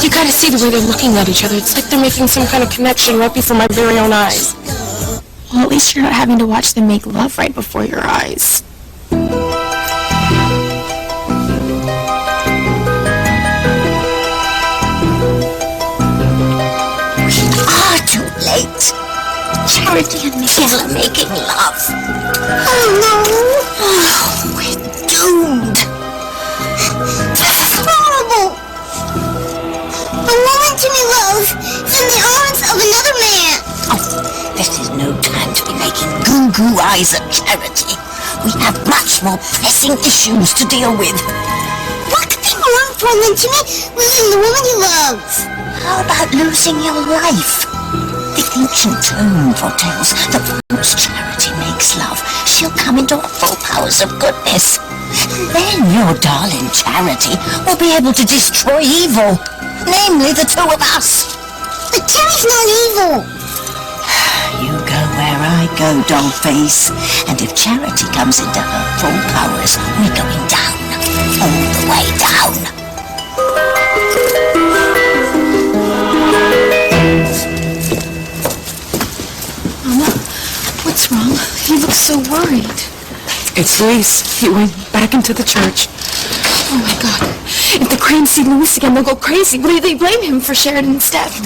You gotta see the way they're looking at each other. It's like they're making some kind of connection right before my very own eyes. Well, at least you're not having to watch them make love right before your eyes. Too late. Charity and Miguel are making love. Oh no. Oh, we're doomed. This is horrible. The woman Jimmy loves is in the arms of another man. Oh, this is no time to be making goo-goo eyes at Charity. We have much more pressing issues to deal with. What could be more important than Jimmy losing the woman he loves? How about losing your life? The ancient tome foretells that once Charity makes love, she'll come into her full powers of goodness. Then your darling Charity will be able to destroy evil, namely the two of us. But Charity's not evil. You go where I go, Dollface. And if Charity comes into her full powers, we're going down. All the way down. What's wrong? He looks so worried. It's Luis. He went back into the church. Oh my God. If the Cranes see Luis again, they'll go crazy. What do they blame him for Sheridan's death?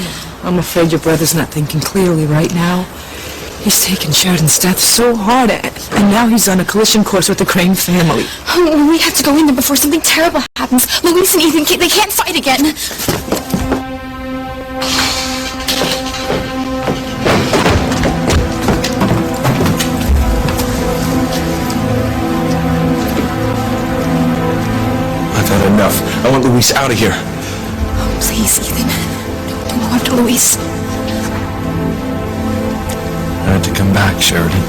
I'm afraid your brother's not thinking clearly right now. He's taken Sheridan's death so hard, and now he's on a collision course with the Crane family. Oh, we have to go in there before something terrible happens. Luis and Ethan, they can't fight again. Enough. I want Luis out of here. Oh, please, Ethan. Don't go after Luis. I had to come back, Sheridan.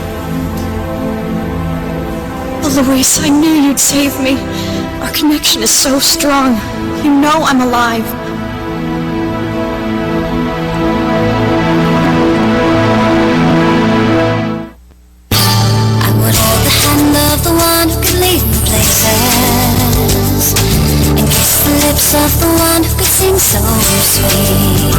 Oh, Luis, I knew you'd save me. Our connection is so strong. You know I'm alive. I would hold the hand of the one who could lead me places, and kiss the lips of the one who could sing so sweet.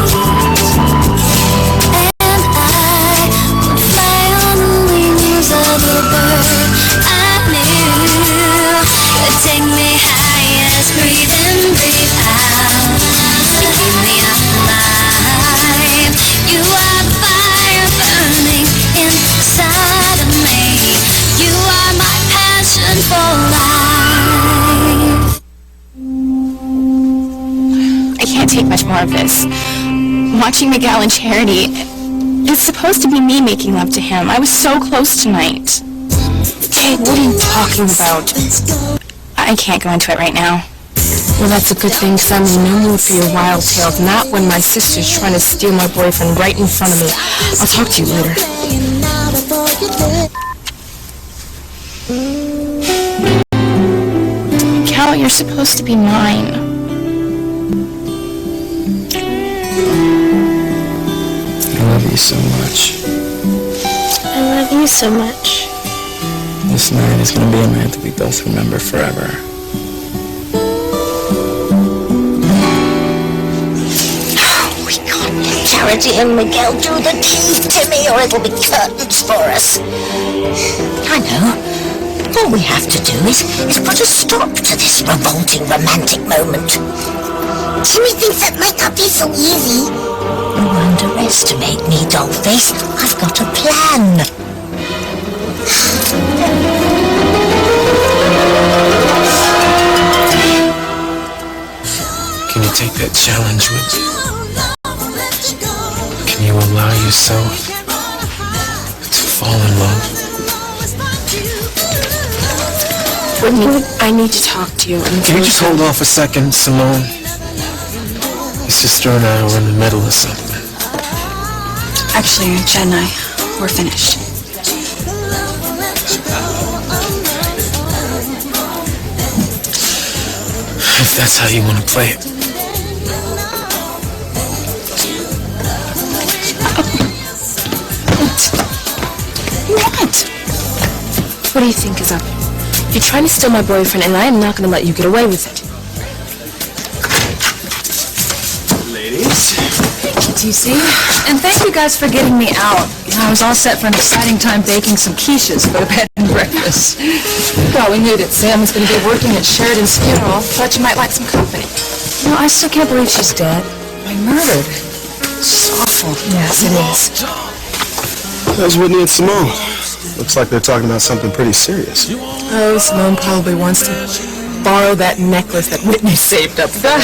And I would fly on the wings of a bird I knew could take me high as breathe in, breathe out. You keep me alive. You are fire burning inside of me. You are my passion for life. I can't take much more of this. Watching Miguel and Charity, it's supposed to be me making love to him. I was so close tonight. Kate, what are you talking about? I can't go into it right now. Well, that's a good thing, because I'm in no mood for your wild tales. Not when my sister's trying to steal my boyfriend right in front of me. I'll talk to you later. Cal, you're supposed to be mine. I love you so much. I love you so much. This night is going to be a night that we both remember forever. We can't let Charity and Miguel do the deed, Timmy, or it'll be curtains for us. I know. All we have to do is put a stop to this revolting romantic moment. Timmy thinks that might not be so easy. Don't underestimate me, Dollface. I've got a plan. Can you take that challenge with you? Can you allow yourself to fall in love? Whitney, I need to talk to you. Can you just hold off a second, Simone? Your sister and I were in the middle of something. Actually, Jen and I, we're finished. If that's how you want to play it. What do you think is up? You're trying to steal my boyfriend, and I am not going to let you get away with it. ladies. TC. And thank you guys for getting me out. I was all set for an exciting time baking some quiches for the bed and breakfast. Well, we knew that Sam was going to be working at Sheridan's funeral. Thought you might like some company. No, I still can't believe she's dead. Like murdered. It's awful. Yes, it is. How's Whitney and Simone? Looks like they're talking about something pretty serious. Oh, Simone probably wants to borrow that necklace that Whitney saved up for.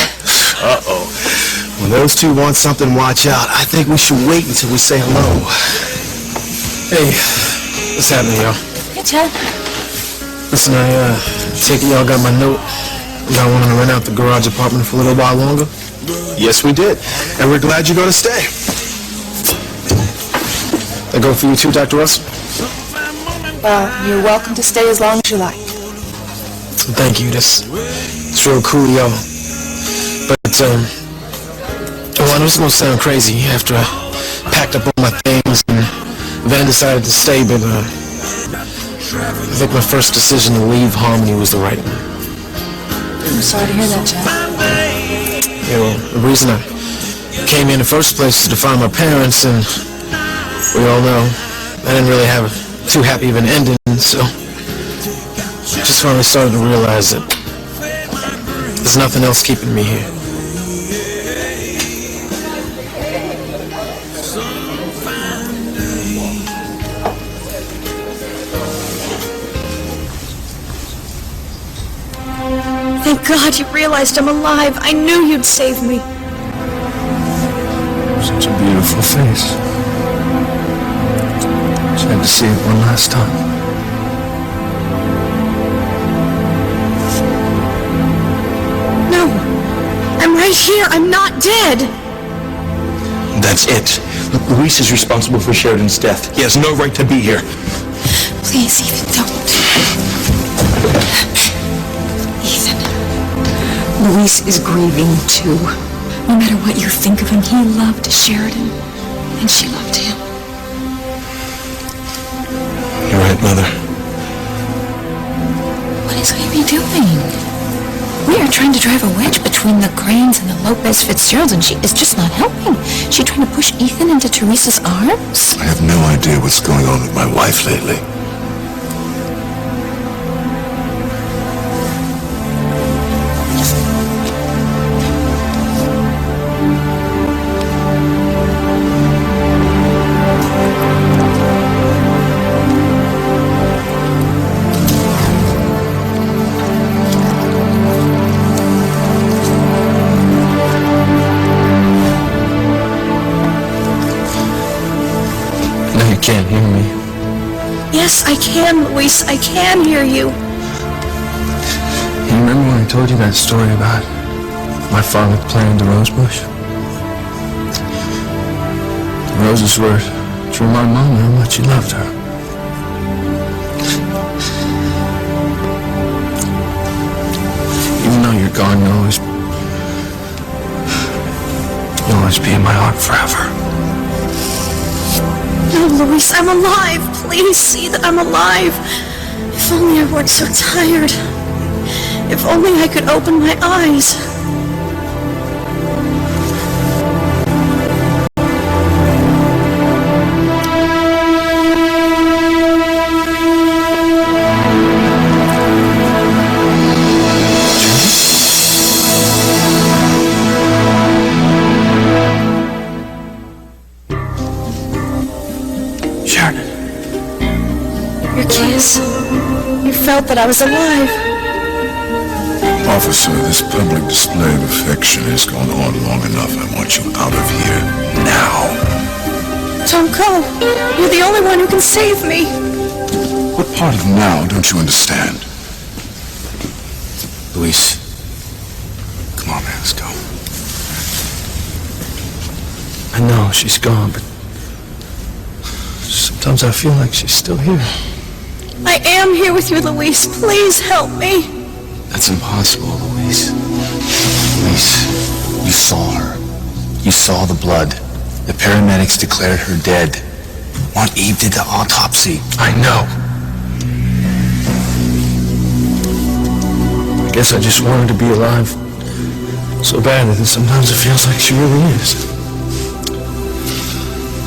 Uh-oh. When those two want something, watch out. I think we should wait until we say hello. Hey, what's happening, y'all? Hey, Chad. Listen, I take it y'all got my note. Y'all want to rent out the garage apartment for a little while longer? Yes, we did. And we're glad you're going to stay. That go for you too, Dr. Russell? Well, you're welcome to stay as long as you like. Thank you. It's real cool, y'all. But, well, I know it's going to sound crazy after I packed up all my things and Van decided to stay, but, I think my first decision to leave Harmony was the right one. I'm sorry to hear that, Chad. Yeah, well, the reason I came here in the first place is to find my parents, and we all know I didn't really have too happy of an ending, so just finally started to realize that there's nothing else keeping me here. Thank God you realized I'm alive. I knew you'd save me. Such a beautiful face. Just had to see it one last time. No, I'm right here. I'm not dead. That's it. Look, Luis is responsible for Sheridan's death. He has no right to be here. Please, Ethan, don't. Ethan. Luis is grieving, too. No matter what you think of him, he loved Sheridan, and she loved him. You're right, Mother. What is Amy doing? We are trying to drive a wedge between the Cranes and the Lopez Fitzgeralds, and she is just not helping. She's trying to push Ethan into Teresa's arms? I have no idea what's going on with my wife lately. Now you can't hear me. Yes, I can, Luis. I can hear you. You remember when I told you that story about my father planting the rose bush? The roses were to remind Mama how much he loved her. Even though you're gone, you'll always be in my heart forever. No, Luis, I'm alive. Please see that I'm alive. If only I weren't so tired. If only I could open my eyes. Sheridan. Your kiss. You felt that I was alive. Officer, this public display of affection has gone on long enough. I want you out of here now. Don't go. You're the only one who can save me. What part of now don't you understand? Luis. Come on, man, let's go. I know she's gone, but sometimes I feel like she's still here. I am here with you, Luis. Please help me. That's impossible, Luis. Luis, you saw her. You saw the blood. The paramedics declared her dead. Aunt Eve did the autopsy. I know. I guess I just wanted to be alive So bad that sometimes it feels like she really is.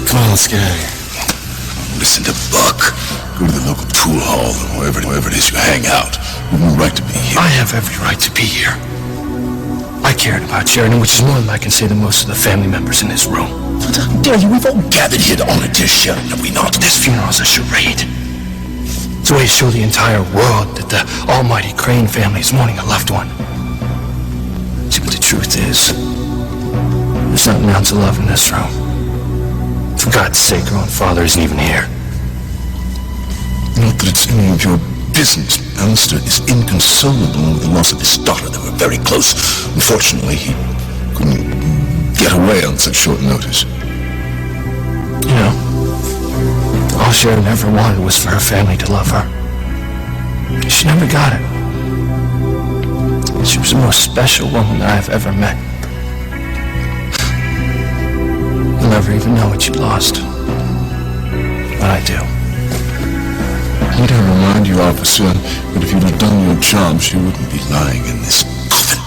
Come on, let's get out of here. Listen to Buck. Go to the local tool hall or wherever it is you hang out. You have no right to be here. I have every right to be here. I cared about Sheridan, which is more than I can say to most of the family members in this room. How dare you? We've all gathered here to honor dear Sheridan, have we not? This funeral is a charade. It's a way to show the entire world that the almighty Crane family is mourning a loved one. See, but the truth is, there's not an ounce of love in this room. For God's sake, her own father isn't even here. Not that it's any of your business. Alistair is inconsolable over the loss of his daughter. They were very close. Unfortunately, he couldn't get away on such short notice. You know, all Sheridan ever wanted was for her family to love her. She never got it. She was the most special woman that I've ever met. You'll never even know what you lost. But I do. I need to remind you, officer, that if you'd have done your job, she wouldn't be lying in this coffin.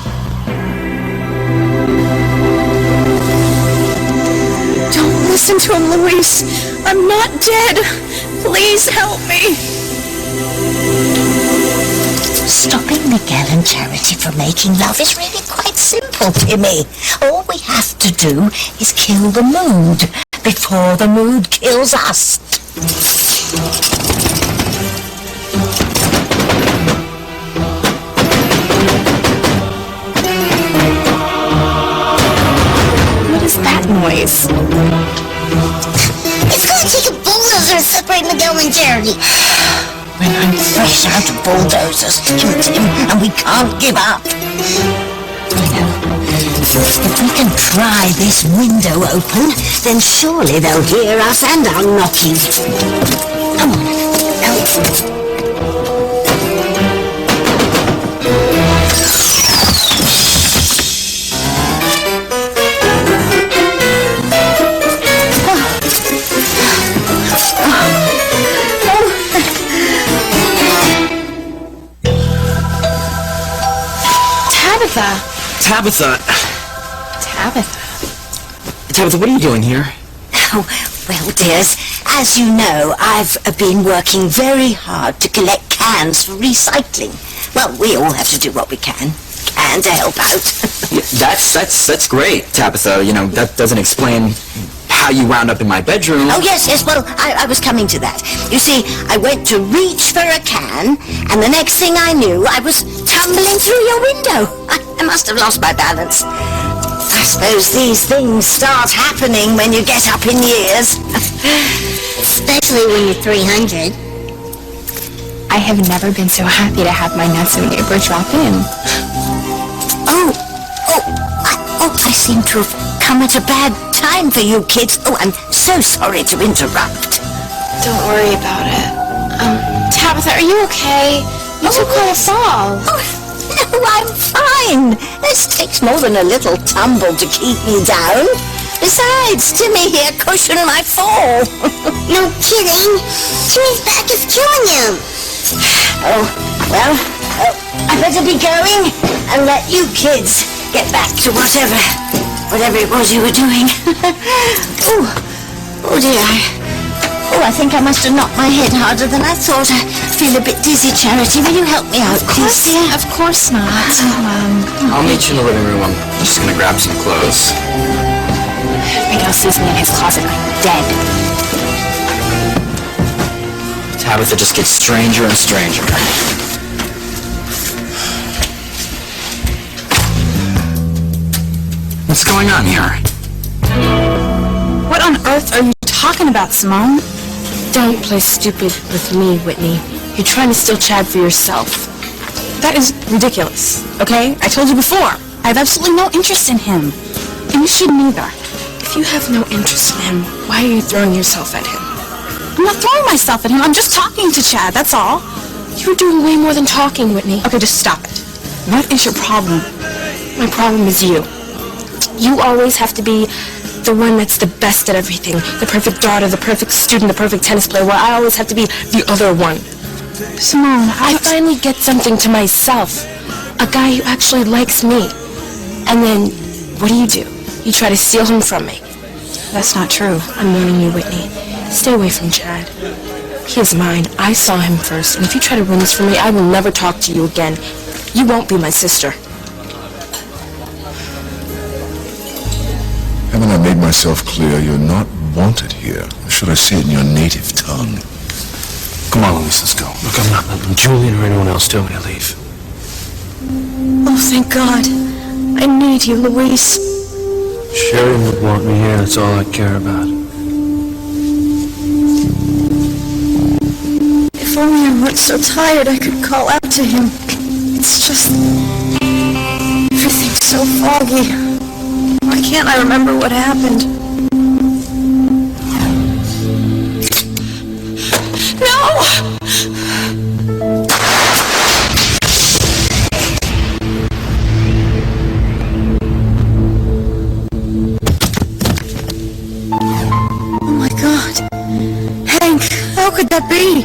Don't listen to him, Louise. I'm not dead. Please help me. Stopping Miguel and Charity from making love is really quite simple, Timmy. All we have to do is kill the mood before the mood kills us. What is that noise? It's going to take a bulldozer to separate Miguel and Charity. When I'm fresh out of bulldozers, Tim, and we can't give up. I know. If we can pry this window open, then surely they'll hear us and our knocking. Come on. Tabitha, what are you doing here? Oh, well, dears, as you know, I've been working very hard to collect cans for recycling. Well, we all have to do what we can to help out. Yeah, that's great, Tabitha. You know, that doesn't explain how you wound up in my bedroom. Oh, yes, well, I was coming to that. You see, I went to reach for a can, and the next thing I knew, I was tumbling through your window. I must have lost my balance. I suppose these things start happening when you get up in years. Especially when you're 300. I have never been so happy to have my next neighbor drop in. I seem to have come at a bad time for you kids. Oh, I'm so sorry to interrupt. Don't worry about it. Tabitha, are you okay? You took quite a fall. Oh, no, I'm fine. This takes more than a little tumble to keep me down. Besides, Timmy here cushioned my fall. No kidding. Timmy's back is killing you. Oh, well, I better be going and let you kids get back to whatever it was you were doing. Oh dear. I think I must have knocked my head harder than I thought. I feel a bit dizzy, Charity. Will you help me out, please? Of course not. I'll meet you in the living room. I'm just gonna grab some clothes. Miguel sees me in his closet. I'm dead. Tabitha just gets stranger and stranger. What's going on here? What on earth are you talking about, Simone? Don't play stupid with me, Whitney. You're trying to steal Chad for yourself. That is ridiculous, okay? I told you before. I have absolutely no interest in him. And you shouldn't either. If you have no interest in him, why are you throwing yourself at him? I'm not throwing myself at him. I'm just talking to Chad, that's all. You're doing way more than talking, Whitney. Okay, just stop it. What is your problem? My problem is you. You always have to be the one that's the best at everything. The perfect daughter, the perfect student, the perfect tennis player, while I always have to be the other one. Simone, I finally get something to myself. A guy who actually likes me. And then, what do? You try to steal him from me. That's not true. I'm warning you, Whitney. Stay away from Chad. He is mine. I saw him first, and if you try to ruin this for me, I will never talk to you again. You won't be my sister. Haven't I made myself clear you're not wanted here? Or should I say it in your native tongue? Come on, Louise, let's go. Look, I'm not letting Julian or anyone else tell me to leave. Oh, thank God. I need you, Luis. Sheridan would want me here, that's all I care about. If only I weren't so tired I could call out to him. It's just... everything's so foggy. Why can't I remember what happened? No! Oh my God. Hank, how could that be?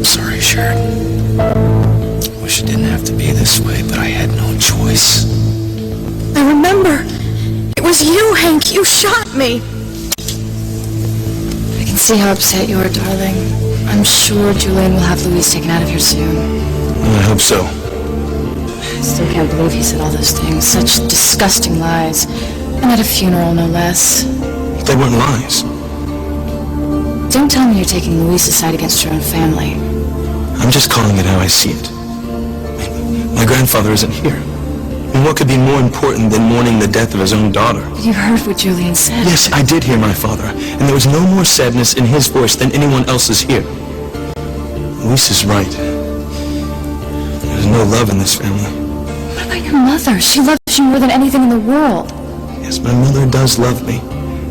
Sorry, Sheridan. Wish it didn't have to be this way, but I had no choice. I remember. It was you, Hank. You shot me. I can see how upset you are, darling. I'm sure Julian will have Louise taken out of here soon. I hope so. I still can't believe he said all those things. Such disgusting lies. And at a funeral, no less. They weren't lies. Don't tell me you're taking Louise's side against your own family. I'm just calling it how I see it. My grandfather isn't here. And what could be more important than mourning the death of his own daughter? You heard what Julian said. Yes, I did hear my father, and there was no more sadness in his voice than anyone else's here. Louise is right. There's no love in this family. What about your mother? She loves you more than anything in the world. Yes, my mother does love me,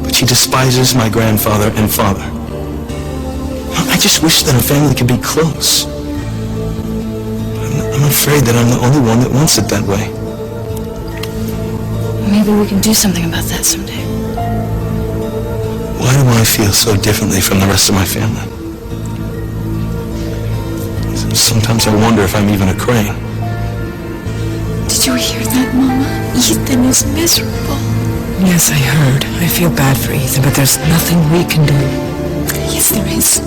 but she despises my grandfather and father. I just wish that a family could be close. I'm afraid that I'm the only one that wants it that way. Maybe we can do something about that someday. Why do I feel so differently from the rest of my family? Sometimes I wonder if I'm even a Crane. Did you hear that, Mama? Ethan is miserable. Yes, I heard. I feel bad for Ethan, but there's nothing we can do. Yes, there is.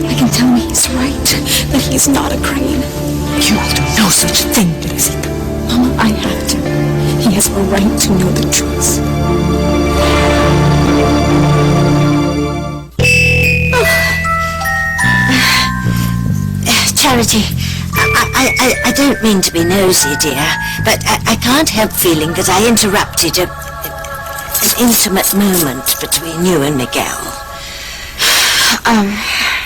I can tell him he's right, that he's not a Crane. You will do no such thing, Daisy. Mama, I have to. He has a right to know the truth. Charity, I don't mean to be nosy, dear, but I can't help feeling that I interrupted an intimate moment between you and Miguel.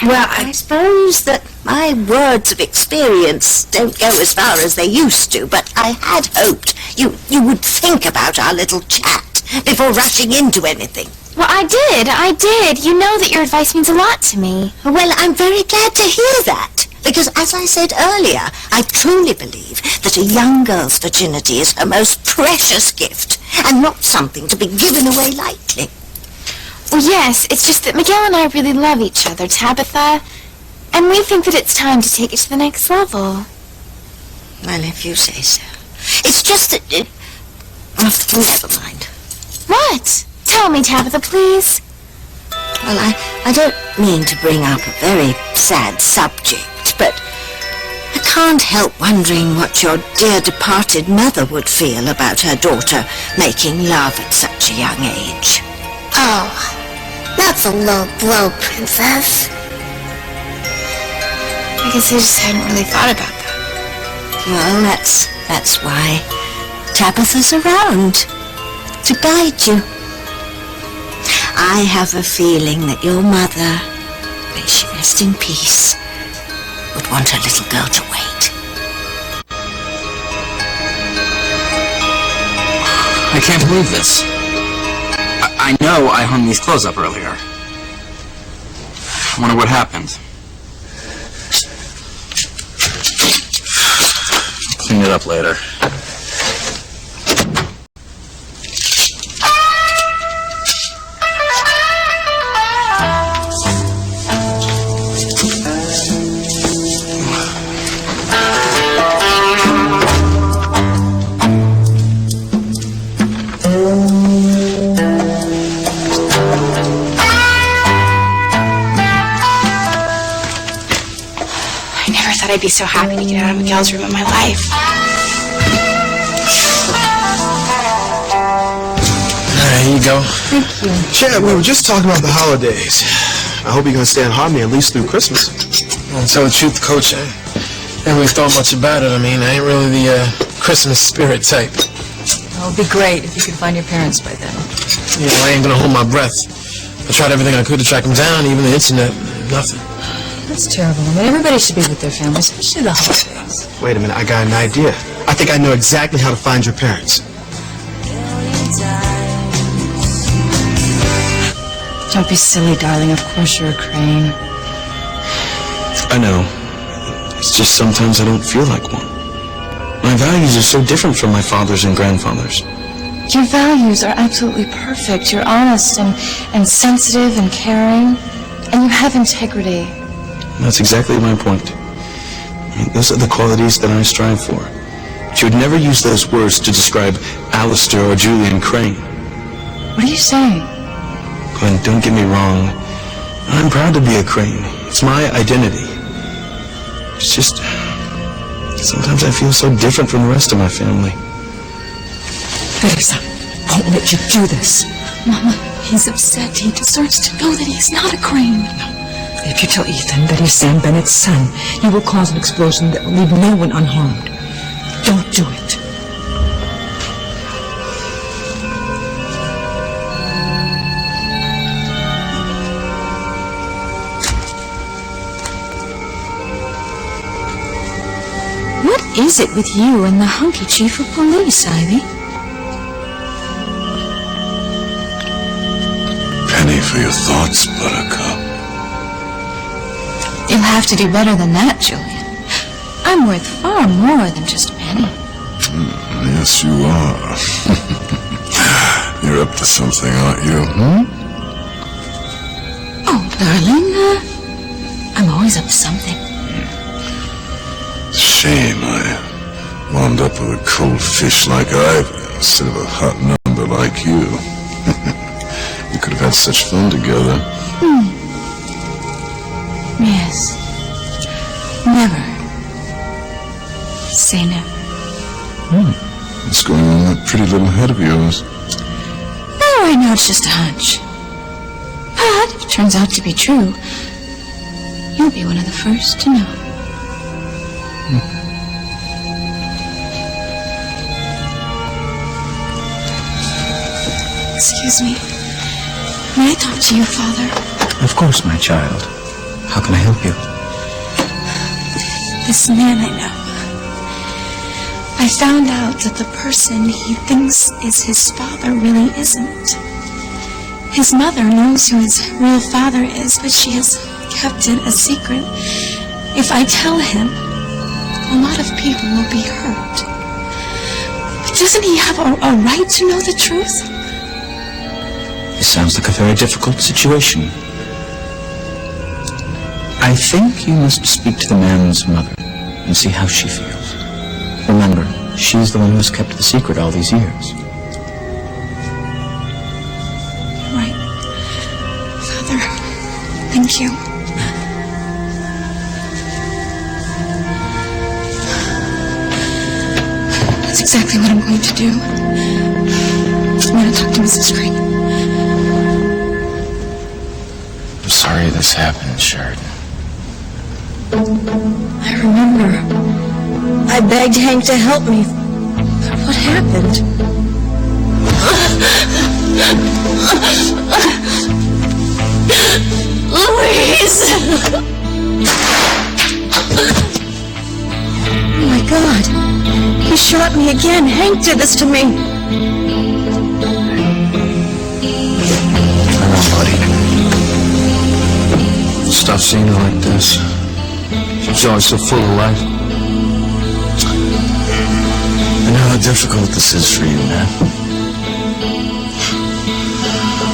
Well, I suppose that my words of experience don't go as far as they used to, but I had hoped you would think about our little chat before rushing into anything. Well, I did. You know that your advice means a lot to me. Well, I'm very glad to hear that, because as I said earlier, I truly believe that a young girl's virginity is her most precious gift, and not something to be given away lightly. Well, yes, it's just that Miguel and I really love each other, Tabitha, and we think that it's time to take it to the next level. Well, if you say so. It's just that... never mind. What? Tell me, Tabitha, please. Well, I don't mean to bring up a very sad subject, but I can't help wondering what your dear departed mother would feel about her daughter making love at such a young age. Oh, that's a low blow, Princess. I guess I just hadn't really thought about that. Well, that's why Tabitha's around, to guide you. I have a feeling that your mother, may she rest in peace, would want her little girl to wait. I can't believe this. I know I hung these clothes up earlier. I wonder what happened. I'll clean it up later. I'd be so happy to get out of Miguel's room in my life. There you go. Thank you. Chad, we were just talking about the holidays. I hope you're going to stay in harmony at least through Christmas. Well, to tell the truth, Coach, I ain't really thought much about it. I mean, I ain't really the Christmas spirit type. Well, it'd be great if you could find your parents by then. You know, I ain't gonna hold my breath. I tried everything I could to track them down, even the internet. Nothing. That's terrible. I mean, everybody should be with their families, especially the holidays. Wait a minute, I got an idea. I think I know exactly how to find your parents. Don't be silly, darling. Of course you're a Crane. I know. It's just sometimes I don't feel like one. My values are so different from my father's and grandfather's. Your values are absolutely perfect. You're honest and sensitive and caring. And you have integrity. That's exactly my point. I mean, those are the qualities that I strive for. She would never use those words to describe Alistair or Julian Crane. What are you saying? Gwen, don't get me wrong. I'm proud to be a Crane. It's my identity. It's just... sometimes I feel so different from the rest of my family. Teresa, don't let you do this. Mama, he's upset. He deserves to know that he's not a Crane. If you tell Ethan that he's Sam Bennett's son, you will cause an explosion that will leave no one unharmed. Don't do it. What is it with you and the hunky chief of police, Ivy? Penny for your thoughts, Buttercup. You'll have to do better than that, Julian. I'm worth far more than just a penny. Yes, you are. You're up to something, aren't you? Oh, darling, I'm always up to something. Shame I wound up with a cold fish like Ivy instead of a hot number like you. We could have had such fun together. Yes. Never. Say never. What's going on in that pretty little head of yours? Oh, right now it's just a hunch. But if it turns out to be true, you'll be one of the first to know. Excuse me. May I talk to you, Father? Of course, my child. How can I help you? This man I know. I found out that the person he thinks is his father really isn't. His mother knows who his real father is, but she has kept it a secret. If I tell him, a lot of people will be hurt. Doesn't he have a right to know the truth? This sounds like a very difficult situation. I think you must speak to the man's mother and see how she feels. Remember, she's the one who's kept the secret all these years. Right. Father, thank you. That's exactly what I'm going to do. I'm going to talk to Mrs. Crane. I'm sorry this happened, Sheridan. I remember. I begged Hank to help me. But what happened? Louise! Oh my God. He shot me again. Hank did this to me. Come on, buddy. Stop seeing her like this. She's always so full of life. I know how difficult this is for you, man.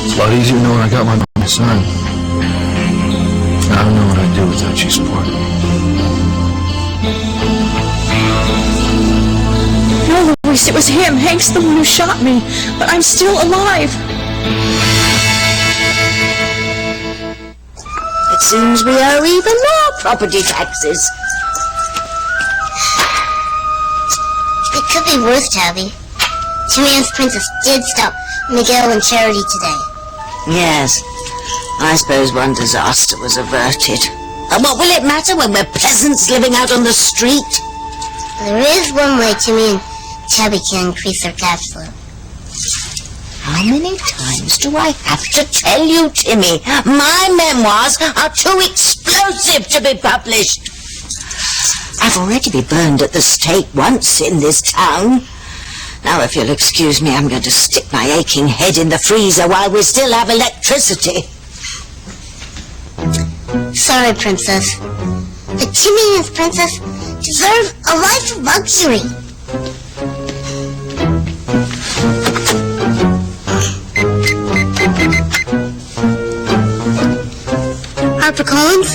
It's a lot easier knowing I got my son. I don't know what I'd do without you, sport. No, Louise, it was him. Hank's the one who shot me. But I'm still alive. It seems we owe even more property taxes. really worse, Tabby. Timmy and Princess did stop Miguel and Charity today. Yes. I suppose one disaster was averted. And what will it matter when we're peasants living out on the street? There is one way Timmy and Tabby can increase their cash flow. How many times do I have to tell you, Timmy? My memoirs are too explosive to be published. I've already been burned at the stake once in this town. Now, if you'll excuse me, I'm going to stick my aching head in the freezer while we still have electricity. Sorry, Princess. But Timmy and his princess deserve a life of luxury. HarperCollins,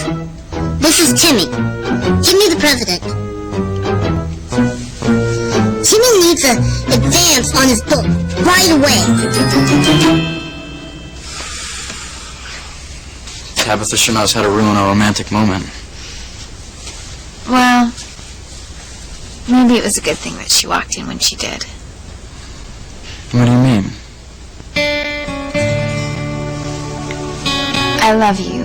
this is Timmy. Timmy the President. Timmy needs an advance on his book right away. Tabitha sure knows how to ruin a romantic moment. Well, maybe it was a good thing that she walked in when she did. What do you mean? I love you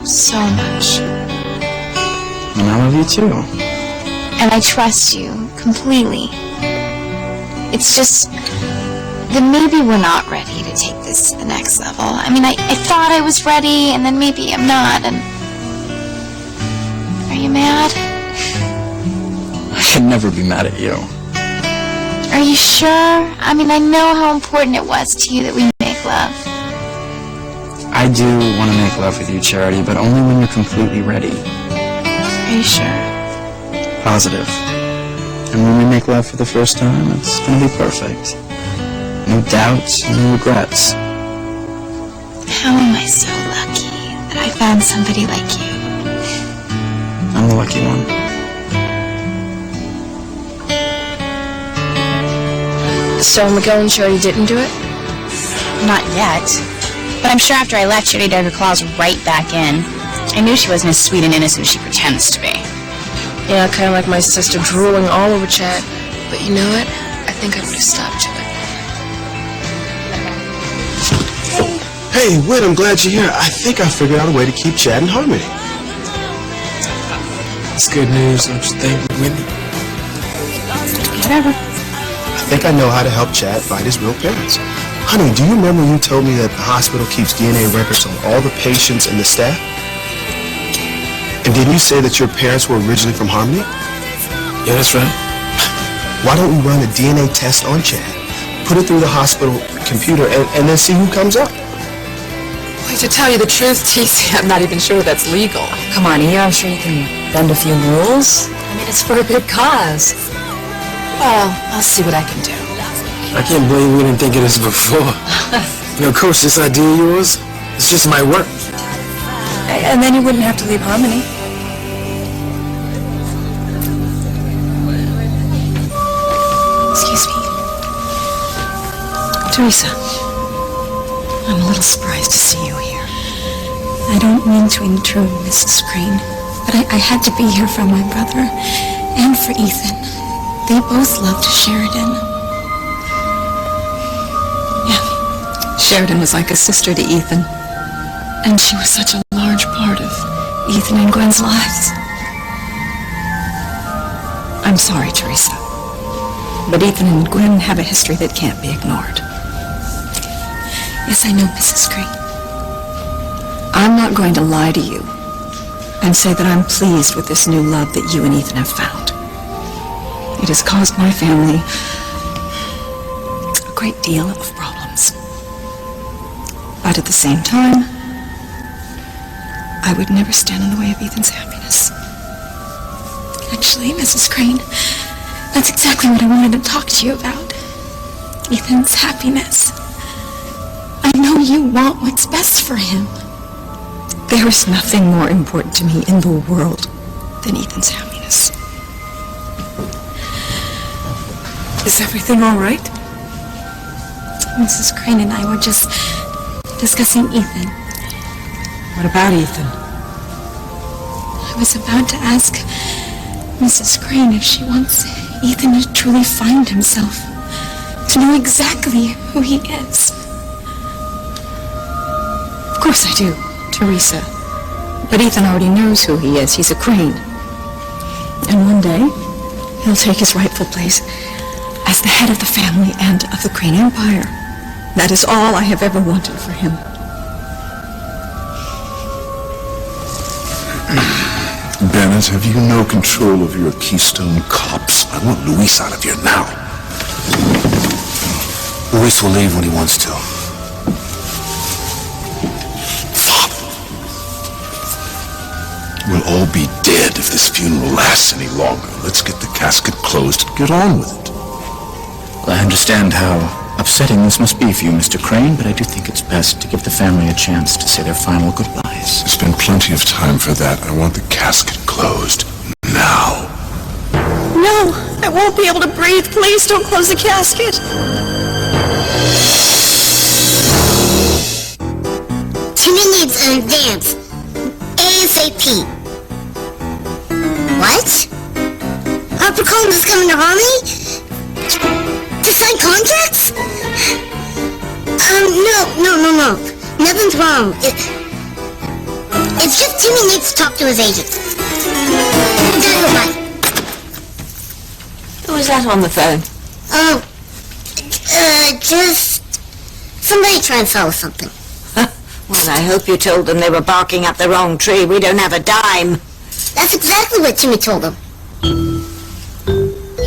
so much. And I love you too. And I trust you completely. It's just that maybe we're not ready to take this to the next level. I mean, I thought I was ready, and then maybe I'm not, and... Are you mad? I could never be mad at you. Are you sure? I mean, I know how important it was to you that we make love. I do want to make love with you, Charity, but only when you're completely ready. Are you sure? Positive. And when we make love for the first time, it's going to be perfect. No doubts, no regrets. How am I so lucky that I found somebody like you? I'm the lucky one. So Miguel and Charity didn't do it? Not yet. But I'm sure after I left, Charity dug her claws right back in. I knew she wasn't as sweet and innocent as she pretends to be. Yeah, kind of like my sister drooling all over Chad. But you know what? I think I would have stopped it. Hey, Whit, I'm glad you're here. I think I figured out a way to keep Chad in harmony. It's good news, don't you think, Whitney? Whatever. I think I know how to help Chad find his real parents. Honey, do you remember you told me that the hospital keeps DNA records on all the patients and the staff? And didn't you say that your parents were originally from Harmony? Yeah, that's right. Why don't we run a DNA test on Chad, put it through the hospital computer, and then see who comes up? Well, to tell you the truth, TC, I'm not even sure that's legal. Come on, here, I'm sure you can bend a few rules. I mean, it's for a good cause. Well, I'll see what I can do. I can't believe we didn't think of this before. You know, Coach, this idea of yours, it's just my work. And then you wouldn't have to leave Harmony. Excuse me. Teresa, I'm a little surprised to see you here. I don't mean to intrude, Mrs. Crane, but I had to be here for my brother and for Ethan. They both loved Sheridan. Yeah, Sheridan was like a sister to Ethan. And she was such a large part of Ethan and Gwen's lives. I'm sorry, Teresa. But Ethan and Gwen have a history that can't be ignored. Yes, I know, Mrs. Crane. I'm not going to lie to you and say that I'm pleased with this new love that you and Ethan have found. It has caused my family a great deal of problems. But at the same time, I would never stand in the way of Ethan's happiness. Actually, Mrs. Crane, that's exactly what I wanted to talk to you about. Ethan's happiness. I know you want what's best for him. There is nothing more important to me in the world than Ethan's happiness. Is everything all right? Mrs. Crane and I were just discussing Ethan. What about Ethan? I was about to ask Mrs. Crane if she wants Ethan to truly find himself, to know exactly who he is. Of course I do, Teresa. But Ethan already knows who he is. He's a Crane. And one day, he'll take his rightful place as the head of the family and of the Crane Empire. That is all I have ever wanted for him. Bennett, have you no control of your Keystone Cops? I want Luis out of here now. Luis will leave when he wants to. We'll all be dead if this funeral lasts any longer. Let's get the casket closed and get on with it. Well, I understand how upsetting this must be for you, Mr. Crane, but I do think it's best to give the family a chance to say their final goodbyes. There's been plenty of time for that. I want the casket closed now. No, I won't be able to breathe. Please don't close the casket. Timmy needs an advance. ASAP. What? Harper Collins is coming to Harmony? To sign contracts? No. Nothing's wrong. It's just Timmy needs to talk to his agent. Gotta go, bye. Who was that on the phone? Just somebody trying to sell us something. Well, I hope you told them they were barking up the wrong tree. We don't have a dime. That's exactly what Timmy told them.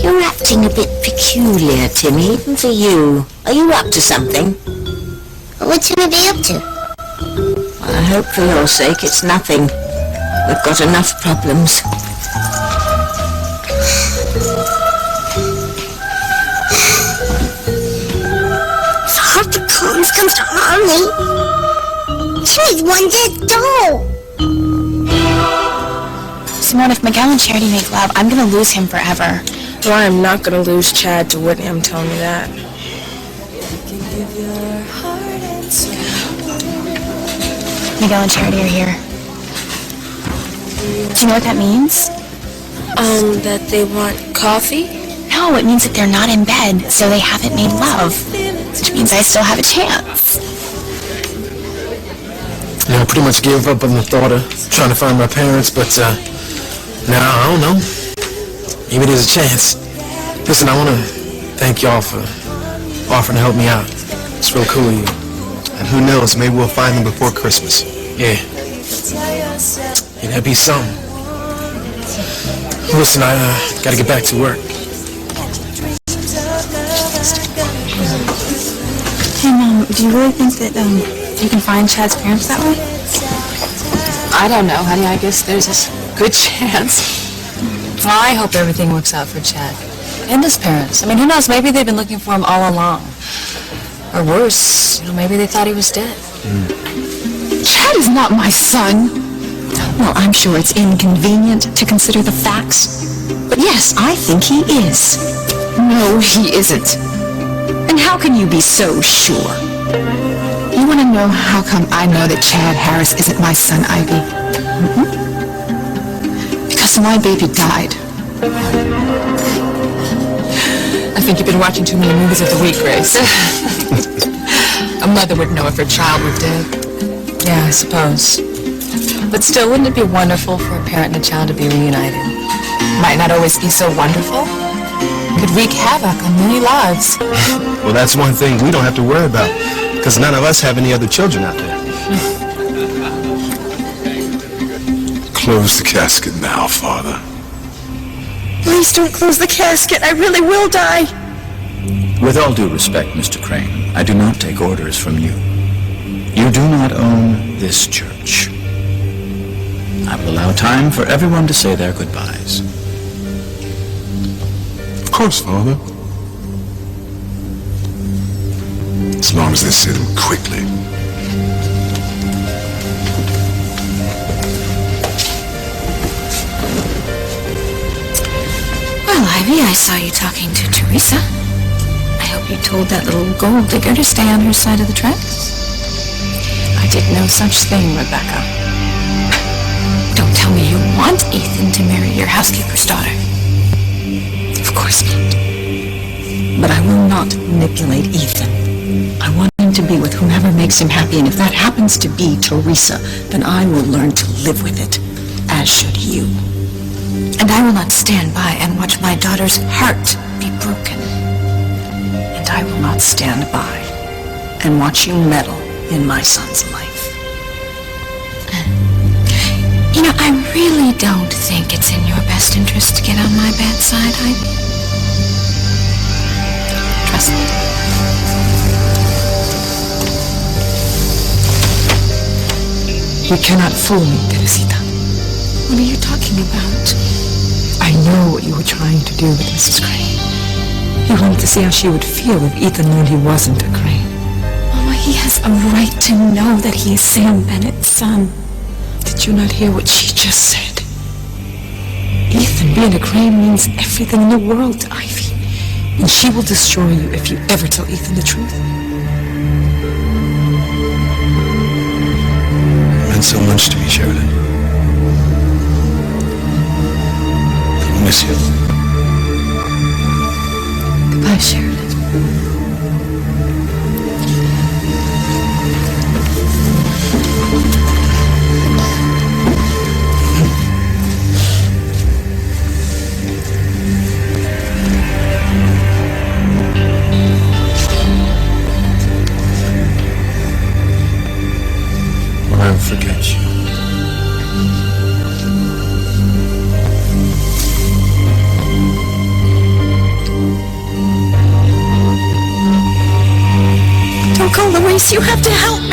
You're acting a bit peculiar, Timmy, even for you. Are you up to something? What would Timmy be up to? Well, I hope for your sake it's nothing. We've got enough problems. If Harper Collins comes to Harmony, Timmy's one dead doll. Simone, if Miguel and Charity make love, I'm gonna lose him forever. Well, I am not gonna lose Chad to Whitney, I'm telling you that. Miguel and Charity are here. Do you know what that means? That they want coffee? No, it means that they're not in bed, so they haven't made love. Which means I still have a chance. I pretty much gave up on the thought of trying to find my parents, but now I don't know. Maybe there's a chance. Listen, I want to thank y'all for offering to help me out. It's real cool of you. And who knows, maybe we'll find them before Christmas. Yeah. Yeah, that'd be something. Listen, I gotta get back to work. Hey, Mom, do you really think that, you can find Chad's parents that way? I don't know, honey. I guess there's a good chance. Well, I hope everything works out for Chad. And his parents. I mean, who knows? Maybe they've been looking for him all along. Or worse, maybe they thought he was dead. Chad is not my son. Well, I'm sure it's inconvenient to consider the facts. But yes, I think he is. No, he isn't. And how can you be so sure? You want to know how come I know that Chad Harris isn't my son, Ivy? Because my baby died. I think you've been watching too many movies of the week, Grace. A mother would know if her child were dead. Yeah, I suppose. But still, wouldn't it be wonderful for a parent and a child to be reunited? Might not always be so wonderful. Could wreak havoc on many lives. Well, that's one thing we don't have to worry about, because none of us have any other children out there. Close the casket now, Father. Please don't close the casket. I really will die. With all due respect, Mr. Crane, I do not take orders from you. You do not own this church. I will allow time for everyone to say their goodbyes. Of course, Father. As long as they say them quickly. Well, Ivy, I saw you talking to Teresa. I hope you told that little gold digger to stay on her side of the tracks. I did no such thing, Rebecca. Don't tell me you want Ethan to marry your housekeeper's daughter. Of course not. But I will not manipulate Ethan. I want him to be with whomever makes him happy, and if that happens to be Teresa, then I will learn to live with it, as should you. And I will not stand by and watch my daughter's heart be broken. And I will not stand by and watch you meddle in my son's life. You know, I really don't think it's in your best interest to get on my bad side, Ivy. Trust me. You cannot fool me, Teresita. What are you talking about? I know what you were trying to do with Mrs. Crane. You wanted to see how she would feel if Ethan learned he wasn't a Crane. Mama, he has a right to know that he is Sam Bennett's son. Did you not hear what she just said? Ethan being a Crane means everything in the world to Ivy. And she will destroy you if you ever tell Ethan the truth. It meant so much to me, Sheridan. I'll miss you. Goodbye, Sheridan. I'll forget you. Don't go, Louise. You have to help